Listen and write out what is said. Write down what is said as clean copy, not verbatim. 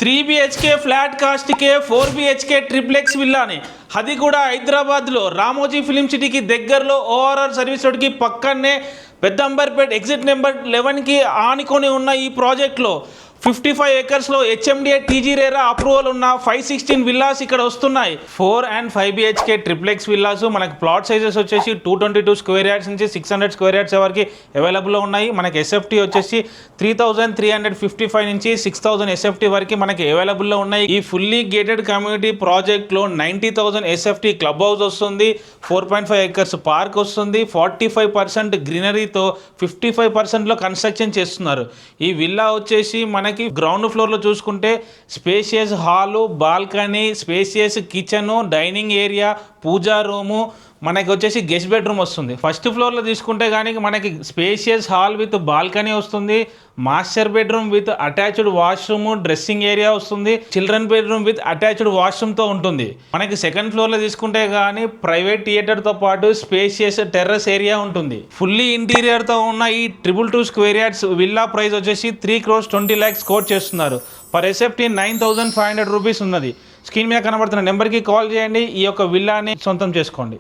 3 BHK flat కాస్ట్కే 4 BHK triplex విల్లాని, అది కూడా హైదరాబాద్లో రామోజీ ఫిలిం సిటీకి దగ్గరలో ఓఆర్ఆర్ సర్వీస్ రోడ్కి పక్కనే పెద్దంబర్పేట్ ఎగ్జిట్ నెంబర్ 11కి ఆనుకొని ఉన్న ఈ ప్రాజెక్ట్లో 55 acresలో హెచ్ఎండిఏ టీజీ రేరా అప్రూవల్ ఉన్న 516 విల్లాస్ ఇక్కడ వస్తున్నాయి. 4 and 5 BHK ట్రిప్లెక్స్ విల్లాస్ మనకి ప్లాట్ సైజెస్ వచ్చేసి 222 స్క్వేర్ యార్డ్స్ నుంచి 600 స్క్వేర్ యార్డ్స్ వరకు అవైలబుల్లో ఉన్నాయి. మనకి ఎస్ఎఫ్టీ వచ్చేసి 3355 నుంచి 6000 ఎస్ఎఫ్టీ వరకు మనకి అవైలబుల్లో ఉన్నాయి. ఈ ఫుల్లీ గేటెడ్ కమ్యూనిటీ ప్రాజెక్ట్లో 90,000 ఎస్ఎఫ్టీ క్లబ్ హౌస్ వస్తుంది, 4.5 acres పార్క్ వస్తుంది, 45% గ్రీనరీతో 55%లో కన్స్ట్రక్షన్ చేస్తున్నారు. ఈ విల్లా వచ్చేసి మనకి గ్రౌండ్ ఫ్లోర్లో చూసుకుంటే spacious hall, balcony, spacious kitchen, dining area, puja room, మనకి వచ్చేసి గెస్ట్ బెడ్రూమ్ వస్తుంది. ఫస్ట్ ఫ్లోర్లో తీసుకుంటే కానీ మనకి స్పేషియస్ హాల్ విత్ బాల్కనీ వస్తుంది, master bedroom with attached washroom, dressing area వస్తుంది, చిల్డ్రన్ బెడ్రూమ్ విత్ అటాచ్డ్ వాష్రూమ్తో ఉంటుంది. మనకి సెకండ్ ఫ్లోర్లో తీసుకుంటే కానీ ప్రైవేట్ థియేటర్తో పాటు స్పేషియస్ టెర్రస్ ఏరియా ఉంటుంది. ఫుల్లీ ఇంటీరియర్తో ఉన్న ఈ 222 స్క్వేర్ యార్డ్స్ విల్లా ప్రైస్ వచ్చేసి 3,20,00,000 కోట్ చేస్తున్నారు. పర్ ఎస్ఎఫ్టీ 9,500 రూపీస్ ఉన్నది. స్క్రీన్ మీద కనబడుతున్న నెంబర్కి కాల్ చేయండి, ఈ యొక్క విల్లాని సొంతం చేసుకోండి.